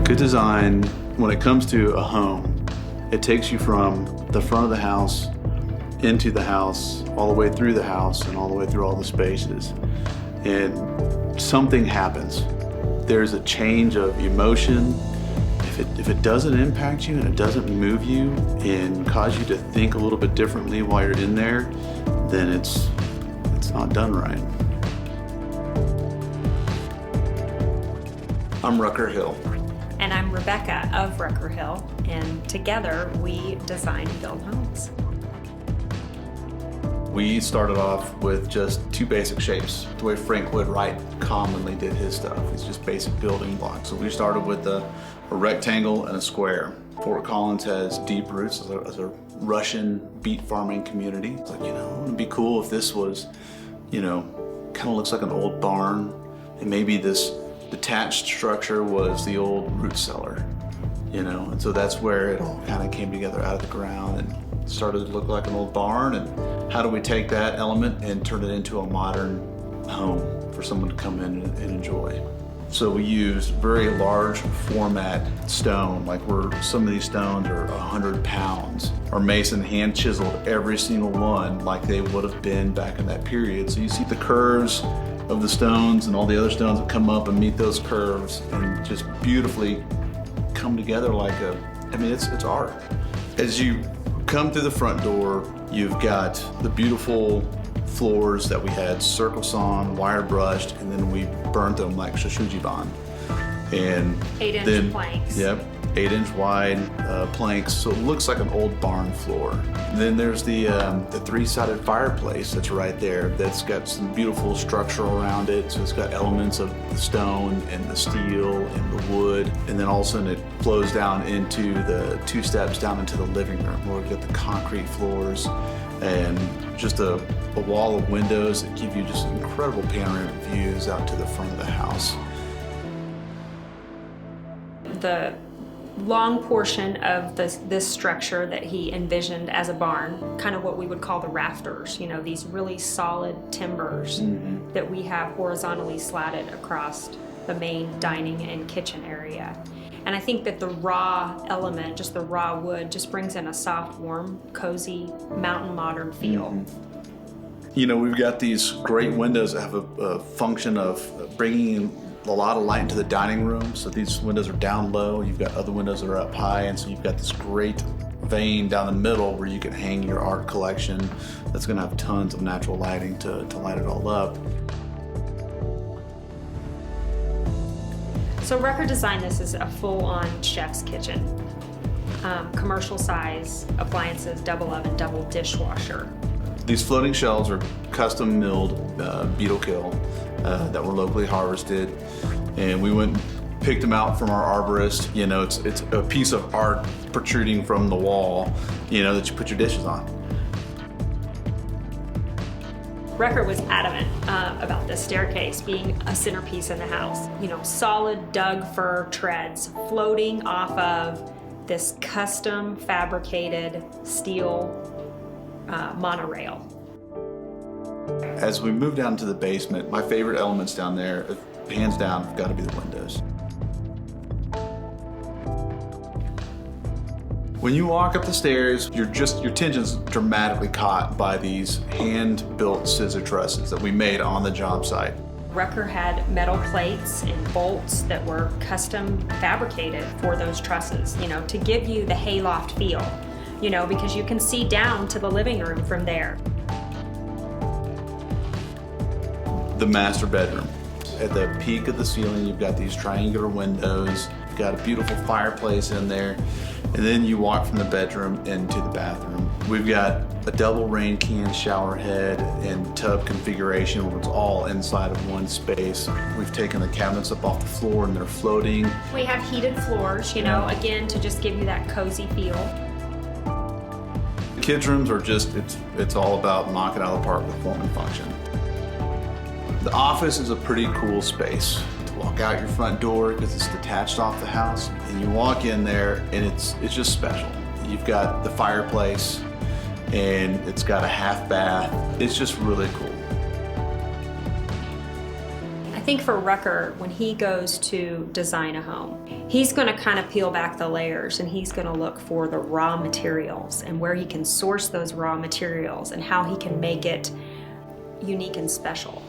Good design, when it comes to a home, it takes you from the front of the house, into the house, all the way through the house, and all the way through all the spaces. And something happens. There's a change of emotion. If it doesn't impact you and it doesn't move you and cause you to think a little bit differently while you're in there, then it's not done right. I'm Rucker Hill. And I'm Rebecca of Rucker Hill, and together we design and build homes. We started off with just two basic shapes, the way Frank Lloyd Wright commonly did his stuff. It's just basic building blocks. So we started with a rectangle and a square. Fort Collins has deep roots as a Russian beet farming community. It's like, wouldn't it be cool if this was, kind of looks like an old barn, and maybe this detached structure was the old root cellar, and so that's where it all kind of came together out of the ground and started to look like an old barn. And how do we take that element and turn it into a modern home for someone to come in and enjoy? So we used very large format stone, like where some of these stones are 100 pounds. Our mason hand chiseled every single one like they would have been back in that period. So you see the curves of the stones and all the other stones that come up and meet those curves and just beautifully come together like it's art. As you come through the front door, you've got the beautiful floors that we had circle sawn, wire brushed, and then we burnt them like Shoshujiban. And 8-inch planks. Yep, 8-inch wide planks, so it looks like an old barn floor. Then there's the three-sided fireplace that's right there. That's got some beautiful structure around it. So it's got elements of the stone and the steel and the wood, and then all of a sudden it flows down into the 2 steps down into the living room where we've got the concrete floors and just a wall of windows that give you just incredible panoramic views out to the front of the house. The long portion of this structure that he envisioned as a barn, kind of what we would call the rafters, these really solid timbers that we have horizontally slatted across the main dining and kitchen area. And I think that the raw element, just the raw wood, just brings in a soft, warm, cozy, mountain modern feel. We've got these great windows that have a function of bringing in a lot of light into the dining room. So these windows are down low. You've got other windows that are up high, and so you've got this great vein down the middle where you can hang your art collection that's going to have tons of natural lighting to light it all up. So Rucker designed this as a full-on chef's kitchen. Commercial size appliances, double oven, double dishwasher. These floating shelves are custom milled beetle kill that were locally harvested, and we went and picked them out from our arborist. It's a piece of art protruding from the wall, that you put your dishes on. Rucker was adamant about this staircase being a centerpiece in the house. Solid Doug fir treads floating off of this custom fabricated steel monorail. As we move down to the basement, my favorite elements down there, hands down, have got to be the windows. When you walk up the stairs, your attention's dramatically caught by these hand-built scissor trusses that we made on the job site. Rucker had metal plates and bolts that were custom fabricated for those trusses, to give you the hayloft feel, because you can see down to the living room from there. The master bedroom. At the peak of the ceiling, you've got these triangular windows, you've got a beautiful fireplace in there, and then you walk from the bedroom into the bathroom. We've got a double rain can shower head and tub configuration where it's all inside of one space. We've taken the cabinets up off the floor and they're floating. We have heated floors, again, to just give you that cozy feel. The kids' rooms are it's all about knocking out of the park with form and function. The office is a pretty cool space to walk out your front door because it's detached off the house, and you walk in there and it's just special. You've got the fireplace and it's got a half bath. It's just really cool. I think for Rucker, when he goes to design a home, he's going to kind of peel back the layers and he's going to look for the raw materials and where he can source those raw materials and how he can make it unique and special.